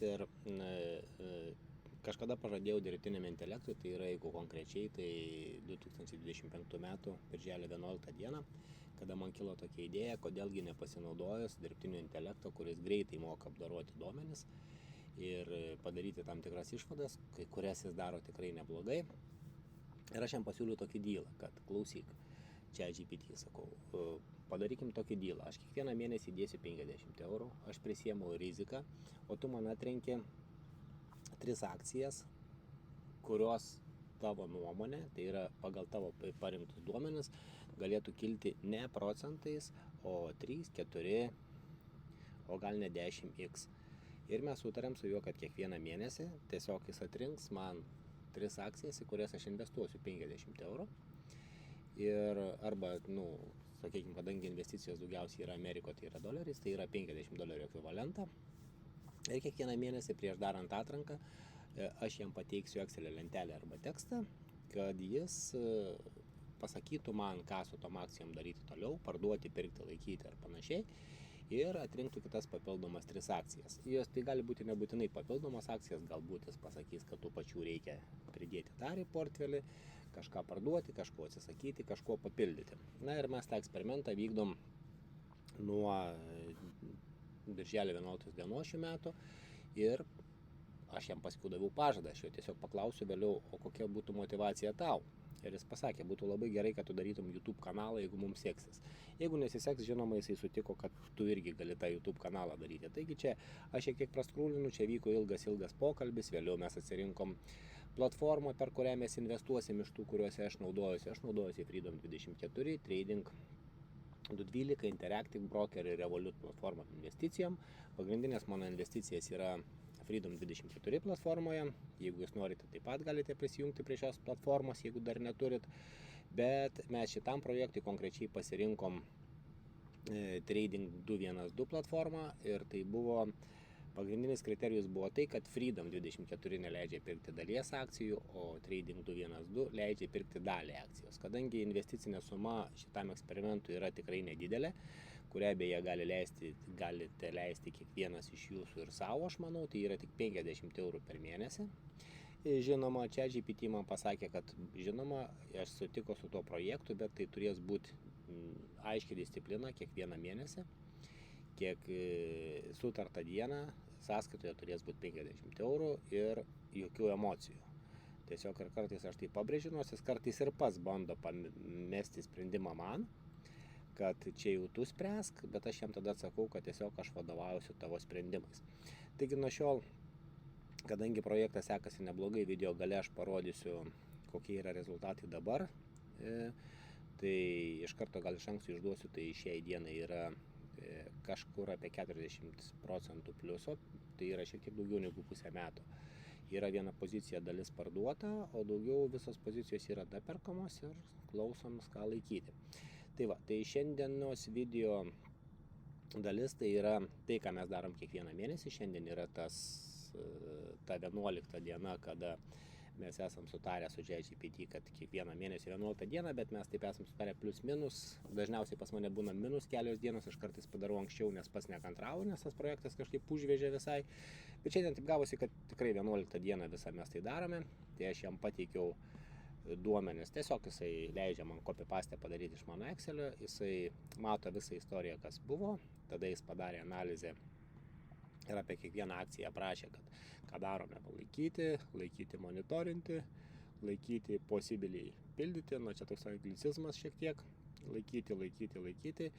ir kažkada pažadėjau dirbtiniam intelektui, tai yra, jeigu konkrečiai, tai 2025 metų birželio 11 dieną, kada man kilo tokia idėja, kodėlgi nepasinaudojus dirbtinio intelekto, kuris greitai moka apdoroti duomenis ir padaryti tam tikras išvadas, kurias jis daro tikrai neblogai. Ir aš jam pasiūliu tokį dylą, kad klausyk, ChatGPT sakau, padarykim tokį dylą, aš kiekvieną mėnesį dėsiu 50 eurų, aš prisiemu riziką, o tu man atrenki 3 akcijas, kurios tavo nuomonė, tai yra pagal tavo parinktus duomenis, galėtų kilti ne procentais, o 3, 4, o gal ne 10x. Ir mes sutarėm su juo, kad kiekvieną mėnesį tiesiog jis atrinks man 3 akcijas, į kurias aš investuosiu 50 eurų. Ir arba, sakykime, kadangi investicijos daugiausiai yra Amerikoje, tai yra doleriais, tai yra $50 ekvivalentą. Ir kiekvieną mėnesį prieš darant atranką aš jam pateiksiu Excelio lentelę arba tekstą, kad jis pasakytų man, ką su tom akcijom daryti toliau, parduoti, pirkti, laikyti ar panašiai, ir atrinktų kitas papildomas 3 akcijas. Jos tai gali būti nebūtinai papildomas akcijas, galbūt jis pasakys, kad tų pačių reikia pridėti dar į portfelį, kažką parduoti, kažko atsisakyti, kažko papildyti. Na ir mes tą eksperimentą vykdom nuo birželio 11 dienos šių metų ir aš jam paskui daviau pažadą, aš jo tiesiog paklausiu vėliau, o kokia būtų motyvacija tau. Ir jis pasakė, būtų labai gerai, kad tu darytum YouTube kanalą, jeigu mums seksis. Jeigu nesiseks, žinoma, jisai sutiko, kad tu irgi gali tą YouTube kanalą daryti. Taigi čia aš šiek tiek praskrūlinu, čia vyko ilgas pokalbis, vėliau mes atsirinkom platformą, per kurią mes investuosim iš tų, kuriuose aš naudojuosi. Aš naudojuosi Freedom24, Trading 212, Interactive Broker ir Revolut platformą investicijom. Pagrindinės mano investicijas yra Freedom24 platformoje. Jeigu jūs norite, taip pat galite prisijungti prie šios platformos, jeigu dar neturit. Bet mes šitam projektui konkrečiai pasirinkom Trading 212 platformą ir tai buvo pagrindinis kriterijus buvo tai, kad Freedom24 neleidžia pirkti dalies akcijų, o Trading 212 leidžia pirkti dalį akcijos. Kadangi investicinė suma šitam eksperimentui yra tikrai nedidelė, kurią beje galite leisti kiekvienas iš jūsų ir savo, aš manau, tai yra tik 50 eurų per mėnesį. Žinoma, ChatGPT man pasakė, kad žinoma, aš sutiko su tuo projektu, bet tai turės būti aiški disciplina kiekvieną mėnesį, kiek sutartą dieną sąskaitoje turės būti 50 eurų ir jokių emocijų. Tiesiog ir kartais aš tai pabrėžiu, nors jis kartais ir pats bando pamesti sprendimą man, kad čia jau tu spręsk, bet aš jam tada atsakau, kad tiesiog aš vadovausiu tavo sprendimais. Taigi nuo šiol, kadangi projektas sekasi neblogai, video gale aš parodysiu, kokie yra rezultatai dabar, tai iš karto gal iš anksto išduosiu, tai šiai dienai yra kažkur apie 40% pliuso, tai yra šiek tiek daugiau negu pusę metų. Yra viena pozicija dalis parduota, o daugiau visos pozicijos yra daperkamos ir klausoms, ką laikyti. Tai va, tai šiandienos video dalis tai yra tai, ką mes darom kiekvieną mėnesį. Šiandien yra ta 11 diena, kada mes esam sutarę su ChatGPT, kad kiekvieną mėnesį 11 dieną, bet mes taip esam sutarę plius minus. Dažniausiai pas mane būna minus kelios dienos, aš kartais padarau anksčiau, nes pats nekantrauju, nes tas projektas kažkaip užvežė visai. Bet šiandien taip gavosi, kad tikrai 11 dieną visą mes tai darome. Tai aš jam pateikiau duomenis. Tiesiog jisai leidžia man copy-paste padaryti iš mano Excelio, jisai mato visą istoriją, kas buvo, tada jis padarė analizę ir apie kiekvieną akciją aprašė, kad ką darome, laikyti monitorinti, laikyti possibiliai pildyti, čia toks anglicizmas šiek tiek, laikyti,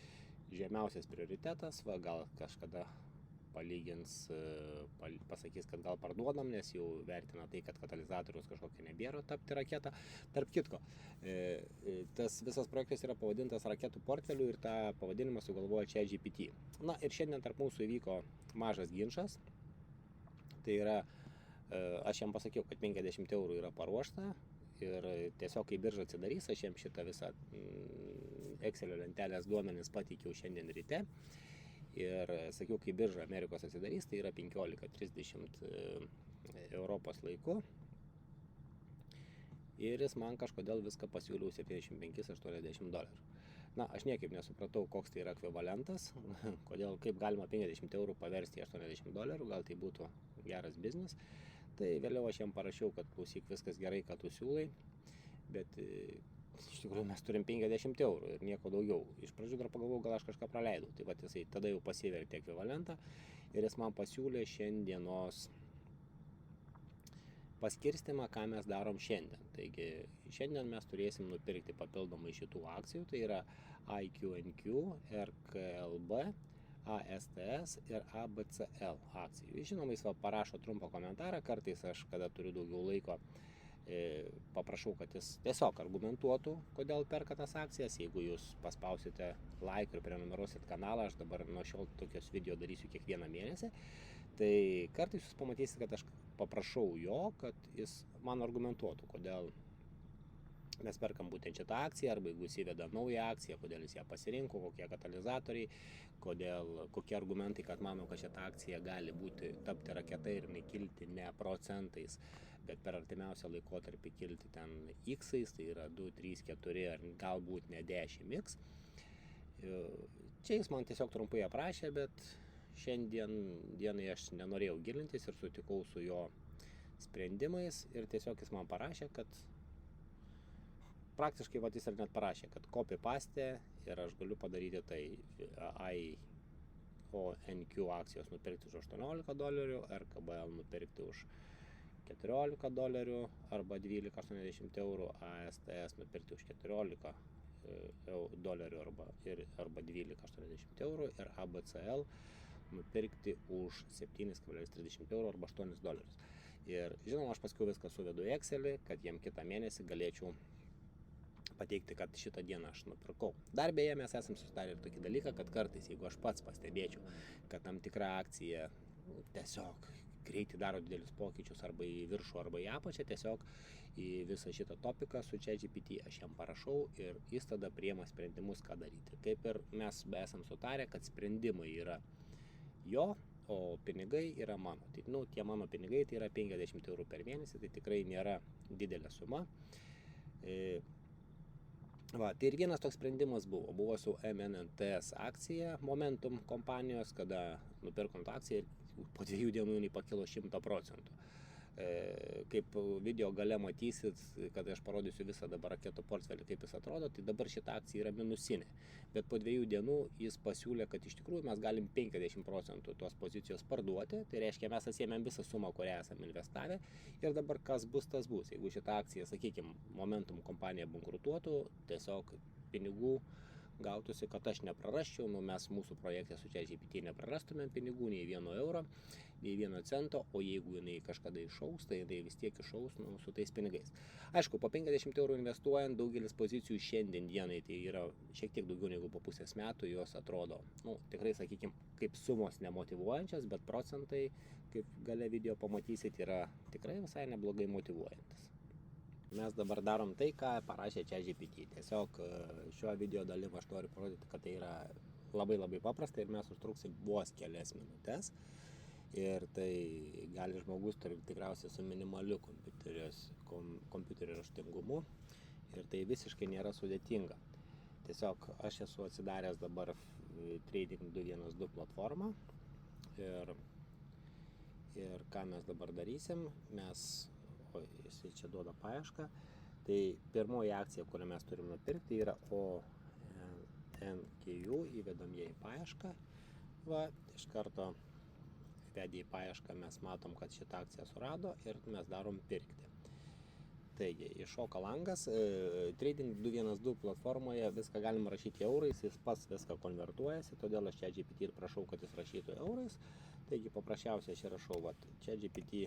žemiausias prioritetas, gal kažkada palygins, pasakys, kad gal parduodam, nes jau vertina tai, kad katalizatorius kažkokia nebėra tapti raketą. Tarp kitko, tas visas projektas yra pavadintas raketų portfeliu ir tą pavadinimą sugalvojo ChatGPT. Na ir šiandien tarp mūsų įvyko mažas ginčas. Tai yra, aš jam pasakiau, kad 50 eurų yra paruošta ir tiesiog kai birža atsidarys, aš jam šitą visą Excelio lentelės duomenis pateikiau šiandien ryte. Ir sakiau, kai birža Amerikos atsidarys, tai yra 15:30 Europos laiku. Ir jis man kažkodėl viską pasiūliau $75-80. Na, aš niekaip nesupratau, koks tai yra ekvivalentas, kaip galima 50 eurų paversti į $80, gal tai būtų geras biznis. Tai vėliau aš jam parašiau, kad klausyk, viskas gerai, ką tu siūlai, bet iš tikrųjų mes turim 50 eurų ir nieko daugiau. Iš pradžių dar pagalvojau, gal aš kažką praleidau. Tai vat jisai tada jau pasivertė ekvivalentą ir jis man pasiūlė šiandienos paskirstymą, ką mes darom šiandien. Taigi šiandien mes turėsim nupirkti papildomai šitų akcijų, tai yra IQNQ, RKLB, ASTS ir ABCL akcijų. Žinoma, jis parašo trumpą komentarą, kartais aš, kada turiu daugiau laiko, paprašau, kad jis tiesiog argumentuotų, kodėl perka tas akcijas. Jeigu jūs paspausite like ir prenumeruosit kanalą, aš dabar nuo šiol tokios video darysiu kiekvieną mėnesį, tai kartais jūs pamatysite, kad aš paprašau jo, kad jis man argumentuotų, kodėl mes perkam būtent šitą akciją, arba jeigu jis įveda naują akciją, kodėl jis ją pasirinko, kokie katalizatoriai, kokie argumentai, kad mano, kad šitą akciją gali tapti raketa ir nekilti ne procentais, bet per artimiausią laikotarpį kilti ten x-ais, tai yra 2, 3, 4 ar galbūt ne 10x. Čia jis man tiesiog trumpai aprašė, bet šiandien dienai aš nenorėjau gilintis ir sutikau su jo sprendimais ir tiesiog jis man parašė, kad praktiškai jis ir net parašė, kad copy paste ir aš galiu padaryti tai IQNQ akcijos nupirkti už $18, RKBL nupirkti už $14 arba 12,80 eurų, ASTS nupirkti už $14 arba 12,80 eurų ir ABCL nupirkti už 7,30 eurų arba $8. Ir žinoma, aš paskui viską suvedu į Excelį, kad jiem kitą mėnesį galėčiau pateikti, kad šitą dieną aš nupirkau. Dar beje, mes esam susitarę ir tokį dalyką, kad kartais, jeigu aš pats pastebėčiau, kad tam tikra akcija tiesiog greitai daro didelius pokyčius arba į viršų, arba į apačią, tiesiog į visą šitą topiką su ChatGPT aš jam parašau ir jis tada priima sprendimus, ką daryti. Kaip ir mes esam sutarę, kad sprendimai yra jo, o pinigai yra mano. Tai, tie mano pinigai tai yra 50 eurų per mėnesį, tai tikrai nėra didelė suma. Tai ir vienas toks sprendimas buvo su MNTS akcija Momentum kompanijos, kada nupirkom tą akciją ir po 2 dienų jinai pakilo 100%. Kaip video gale matysit, kad aš parodysiu visą dabar raketų portfelį, kaip jis atrodo, tai dabar šita akcija yra minusinė. Bet po 2 dienų jis pasiūlė, kad iš tikrųjų mes galim 50% tos pozicijos parduoti, tai reiškia mes atsiėmėm visą sumą, kurią esame investavę ir dabar kas bus, tas bus. Jeigu šita akcija, sakykime, Momentum kompanija bankrutuotų, tiesiog pinigų gautųsi, kad aš neprarasčiau, mes mūsų projekte su ChatGPT neprarastumėm pinigų, nei 1 euro, nei 1 cento, o jeigu jinai kažkada išaus, tai jinai vis tiek išaus su tais pinigais. Aišku, po 50 eurų investuojant, daugelis pozicijų šiandien dienai, tai yra šiek tiek daugiau negu po pusės metų, jos atrodo, tikrai, sakykime, kaip sumos nemotyvuojančias, bet procentai, kaip gale video pamatysit, yra tikrai visai neblogai motyvuojantis. Mes dabar darom tai, ką parašė ChatGPT. Tiesiog šiuo video dalim aš noriu parodyti, kad tai yra labai paprasta ir mes užtruksim vos kelias minutės. Ir tai gali žmogus tikriausiai su minimaliu kompiuterio raštingumu. Ir tai visiškai nėra sudėtinga. Tiesiog aš esu atsidaręs dabar Trading 212 platformą. Ir ką mes dabar darysim, jisai čia duoda paiešką, tai pirmoji akcija, kurią mes turim nupirkti, yra ONQU, įvedam ją į paiešką, iš karto vedė į paiešką, mes matom, kad šitą akciją surado ir mes darom pirkti. Taigi, iššoka langas, Trading 212 platformoje viską galima rašyti eurais, jis pats viską konvertuojasi, todėl aš ChatGPT ir prašau, kad jis rašytų eurais. Taigi, paprasčiausiai aš rašau, ChatGPT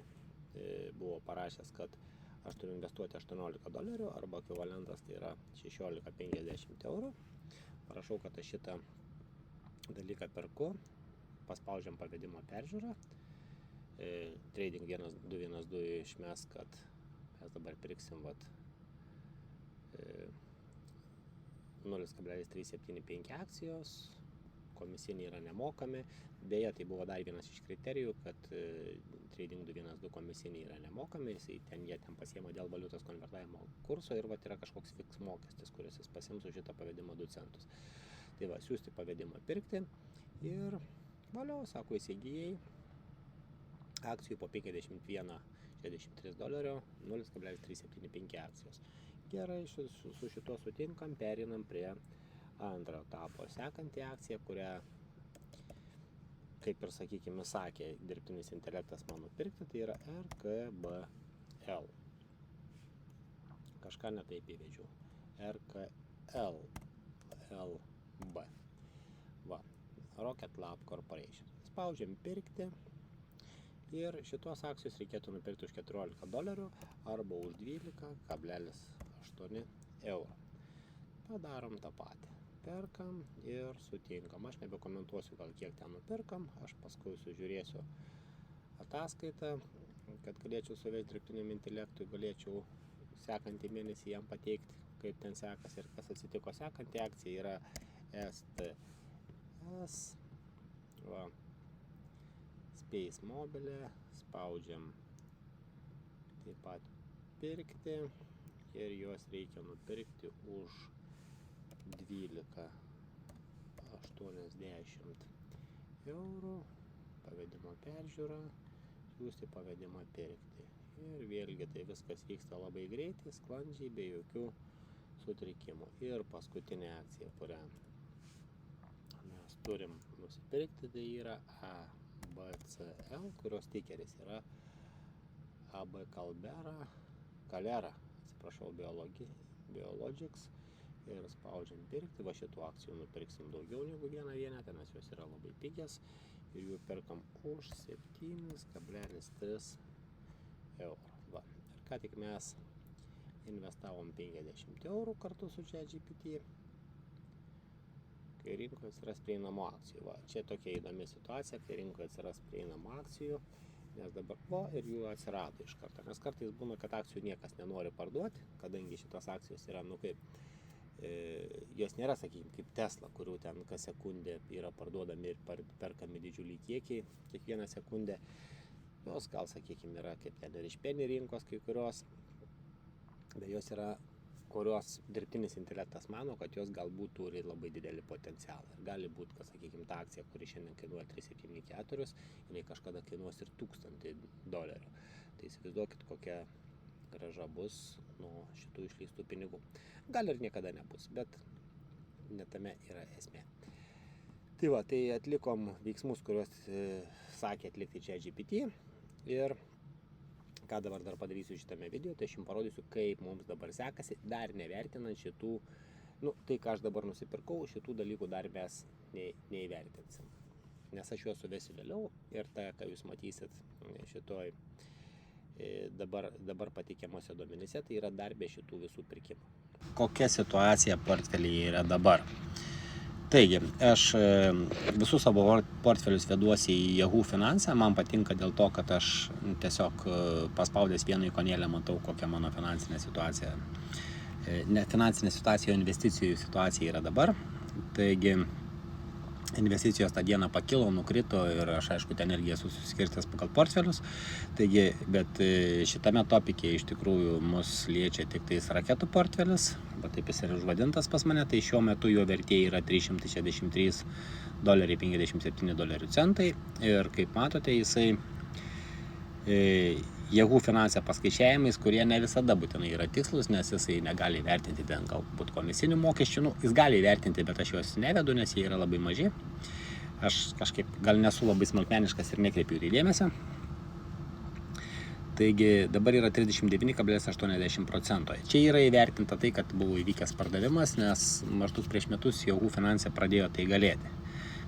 buvo parašęs, kad aš turiu investuoti $18 arba ekvivalentas tai yra 16,50 eurų. Parašau, kad aš šitą dalyką perku, paspaudžiam pavedimo peržiūrą. Trading 212 išmes, kad mes dabar pirksim 0,375 akcijos. Komisiniai yra nemokami. Beje, tai buvo dar vienas iš kriterijų, kad Trading 212 komisiniai yra nemokami, jie ten pasiema dėl valiutos konvertavimo kurso ir yra kažkoks fiks mokestis, kuris jis pasiims už šitą pavedimą 2 centus. Tai siūsti pavedimą pirkti ir valiau, sako, įsigijai. akcijų po 51,63 dolerio, 0,375 akcijos. Gerai, su šituo sutinkam, perinam prie antro etapo. Sekanti akcija, kurią, kaip ir sakykime, sakė dirbtinis intelektas man nupirkti, tai yra RKBL. Kažką netaip įvedžiau. RKLB. Va, Rocket Lab Corporation. Spaudžiam pirkti. Ir šitos akcijos reikėtų nupirkti už 14 dolerių arba už 12,8 eurų. Padarom tą patį. Perkam ir sutinkam. Aš nebekomentuosiu, gal kiek ten nupirkam. Aš paskui sužiūrėsiu ataskaitą, kad galėčiau suvesti dirbtiniam intelektui, galėčiau sekantį mėnesį jam pateikti, kaip ten sekas ir kas atsitiko. Sekanti akcija yra STS. Va. Space Mobile, spaudžiam taip pat pirkti ir juos reikia nupirkti už 12,80 eurų, pavedimo peržiūra, siųsti pavedimą pirkti. Ir vėlgi tai viskas vyksta labai greitai, sklandžiai, be jokių sutrikimų. Ir paskutinė akcija, kurią mes turim nusipirkti, tai yra ABCL, kurios tikeris yra AB Calera, Biologics, ir spaudžiam pirkti. Va, šitų akcijų nupirksim daugiau negu vieną vienetą, nes jos yra labai pigias ir jų perkam už 7,3 eurų. Va, ir ką tik mes investavom 50 eurų kartu su ChatGPT, kai rinkoje atsiras prieinamų akcijų. Va, čia tokia įdomi situacija, kai rinkoje atsiras prieinamų akcijų, nes dabar ir jų atsirado iš karto. Nes kartais būna, kad akcijų niekas nenori parduoti, kadangi šitos akcijos yra, jos nėra, sakykime, kaip Tesla, kurių ten kas sekundę yra parduodami ir perkami didžiuliai kiekiai kiekvieną sekundę. Jos gal, sakykime, yra kaip ten ir iš penny rinkos kai kurios, bet jos yra, kurios dirbtinis intelektas mano, kad jos galbūt turi labai didelį potencialą. Ir gali būti, kad, sakykime, ta akcija, kuri šiandien kainuoja 3,74, jinai kažkada kainuos ir $1,000. Tai įsivaizduokit, kokia grąža bus nuo šitų išleistų pinigų. Gal ir niekada nebus, bet netame yra esmė. Tai va, tai atlikom veiksmus, kuriuos sakė atlikti ChatGPT. Ir ką dabar dar padarysiu šitame video, tai aš jums parodysiu, kaip mums dabar sekasi, dar nevertinant šitų, tai ką aš dabar nusipirkau, šitų dalykų dar mes neįvertinsim. Nes aš juos suvesiu vėliau ir tai, ką jūs matysit šitoj dabar pateikiamuose duomenyse, tai yra dar be šitų visų pirkimų. Kokia situacija portfelyje yra dabar? Taigi, aš visus savo portfelius veduosi į Yahoo Finansą. Man patinka dėl to, kad aš tiesiog paspaudęs vieną ikonėlę matau, kokia mano finansinė situacija. Ne finansinė situacija, o investicijų situacija yra dabar. Taigi, investicijos tą dieną pakilo, nukrito ir aš, aišku, ten irgi esu suskirstęs pagal portfelius. Taigi, bet šitame topike iš tikrųjų mus liečia tik tais raketų portfelis, bet taip jis yra užvadintas pas mane, tai šiuo metu jo vertė yra $363,57 ir kaip matote, jisai Yahoo Finanse paskaičiavimais, kurie ne visada būtinai yra tikslus, nes jisai negali įvertinti ten galbūt komisinių mokesčių. Jis gali įvertinti, bet aš juos nevedu, nes jie yra labai maži. Aš kažkaip gal nesu labai smulkmeniškas ir nekreipiu į dėmesio. Taigi dabar yra 39,80%. Čia yra įvertinta tai, kad buvo įvykęs pardavimas, nes maždaug prieš metus Yahoo Finanse pradėjo tai galėti.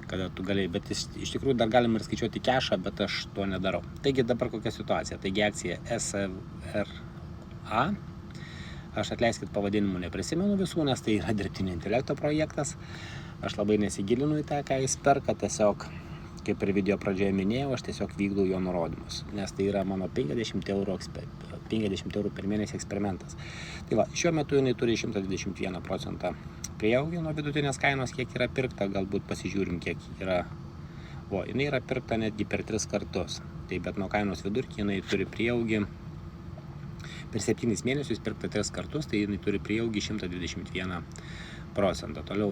Kada tu galėjai, bet iš tikrųjų dar galim ir skaičiuoti kešą, bet aš to nedarau. Taigi dabar kokia situacija? Taigi akcija SRA. Aš atleiskit pavadinimų neprisimenu visų, nes tai yra dirbtinio intelekto projektas. Aš labai nesigilinu į tą, ką jis perka, tiesiog, kaip ir video pradžioje minėjau, aš tiesiog vykdau jo nurodymus, nes tai yra mano 50 eurų per mėnesį eksperimentas. Tai va, šiuo metu jinai turi 121% prieaugį nuo vidutinės kainos, kiek yra pirkta, galbūt pasižiūrim, kiek yra. Jinai yra pirkta netgi per 3 kartus. Tai bet nuo kainos vidurkį jinai turi prieaugį per 7 mėnesius pirkta 3 kartus, tai jinai turi prieaugį 121%. Toliau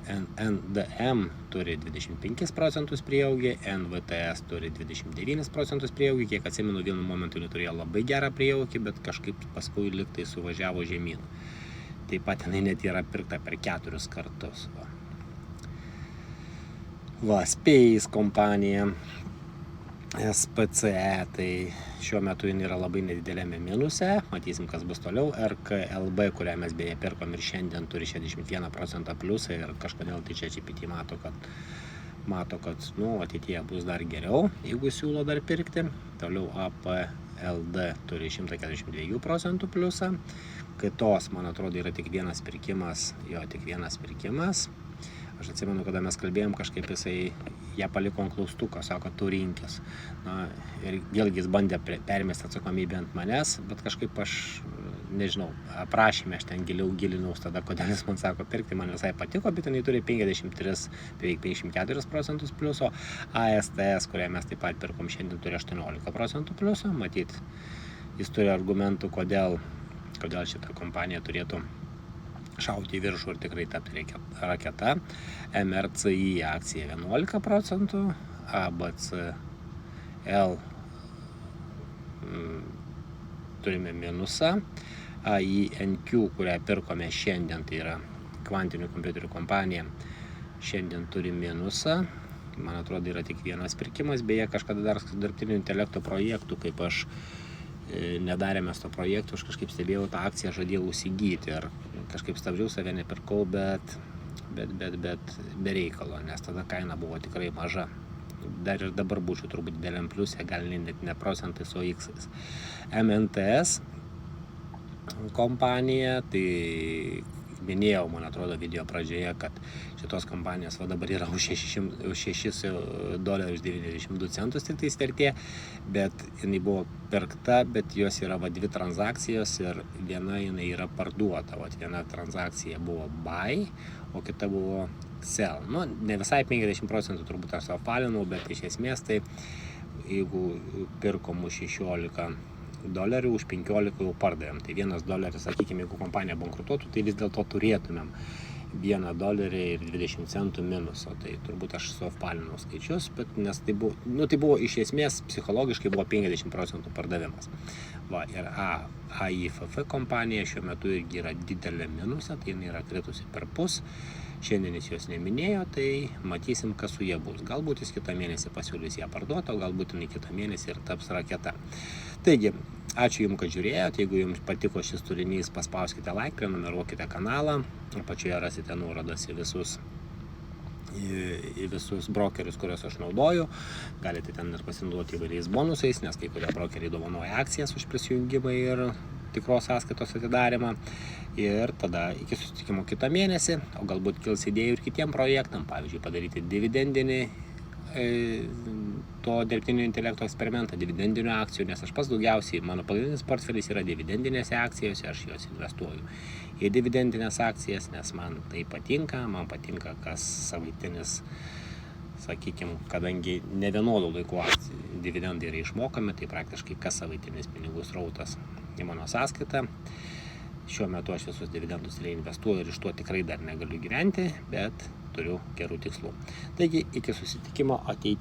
NDM turi 25 procentus prieaugį, NVTS turi 29 procentus prieaugį, kiek atsimenu, vienu momentu turėjo labai gerą prieaugį, bet kažkaip paskui liktai suvažiavo žemyn. Taip pat jinai net yra pirkta per 4 kartus. Space kompanija, SPCE, tai šiuo metu jin yra labai nedidelėme minuse, matysim, kas bus toliau. RKLB, kurią mes beje pirkom ir šiandien turi 61% pliusą ir kažkodėl tai čia GPT mato, kad ateityje bus dar geriau, jeigu siūlo dar pirkti. Toliau APLD turi 142% pliusą, Kitos, man atrodo, yra tik vienas pirkimas, Aš atsimenu, kada mes kalbėjom, kažkaip jisai ją paliko ant klaustuko, sako, tu rinkis. Ir vėlgi jis bandė permesti atsakomybę ant manęs, bet kažkaip aš, nežinau, aprašymę aš ten giliau gilinaus tada, kodėl jis man sako pirkti, man visai patiko, bet jinai turi 53, beveik 54% pliuso. ASTS, kurią mes taip pat pirkom šiandien, turi 18% pliuso. Matyt, jis turi argumentų, kodėl šita kompanija turėtų šauti į viršų ir tikrai tapti raketa. MRCI akcija 11%, ABCL turime minusą, AINQ, kurią pirkome šiandien, tai yra kvantinių kompiuterių kompanija, šiandien turi minusą. Man atrodo, yra tik vienas pirkimas, beje, kažkada dar dirbtinio intelekto projektų, kaip aš nedarėme to projektų, aš kažkaip stebėjau tą akciją, žadėjau įsigyti ir kažkaip stabdžiau save, nepirkau, bet be reikalo, nes tada kaina buvo tikrai maža. Dar ir dabar būčiau turbūt dideliam pliusė, gal net ne procentais, o X-ais. MNTS kompanija, tai minėjau, man atrodo, video pradžioje, kad šitos kompanijos dabar yra už $6.92 tik tais vertė, bet jinai buvo pirkta, bet jos yra dvi transakcijos ir viena jinai yra parduota. Viena transakcija buvo buy, o kita buvo sell. Ne visai 50% turbūt aš apvalinau, bet iš esmės tai jeigu pirkom už $16, už 15 jau pardavėm. Tai $1, sakykime, jeigu kompanija bankrutuotų, tai vis dėlto turėtumėm $1.20 minuso. Tai turbūt aš suapvalinau skaičius, bet nes tai buvo iš esmės psichologiškai buvo 50% pardavimas. Ir AIFF kompanija šiuo metu irgi yra didelė minusa, tai jinai yra kritusi per pus. Šiandien jis jos neminėjo, tai matysim, kas su jie bus. Galbūt jis kitą mėnesį pasiūlys ją parduoti, o galbūt jinai kitą mėnesį ir taps raketa. Taigi, ačiū Jums, kad žiūrėjote. Jeigu Jums patiko šis turinys, paspauskite like, prenumeruokite kanalą. Apačioje rasite nuorodas į visus brokerius, kuriuos aš naudoju. Galite ten ir pasinaudoti įvairiais bonusais, nes kai kurie brokeriai dovanoja akcijas už prisijungimą ir tikros sąskaitos atidarimą. Ir tada iki susitikimo kitą mėnesį, o galbūt kils idėjų ir kitiem projektam, pavyzdžiui, padaryti dividendinį to dirbtinio intelekto eksperimentą, dividendinių akcijų, nes aš pats daugiausiai, mano pagrindinis portfelis yra dividendinėse akcijose, aš juos investuoju į dividendinės akcijas, nes man tai patinka, kas savaitinis, sakykime, kadangi ne vienodų laikų dividendai yra išmokami, tai praktiškai kas savaitinis pinigų srautas į mano sąskaitą. Šiuo metu aš visus dividendus reinvestuoju ir iš to tikrai dar negaliu gyventi, bet turiu gerų tikslų. Taigi, iki susitikimo ateityje.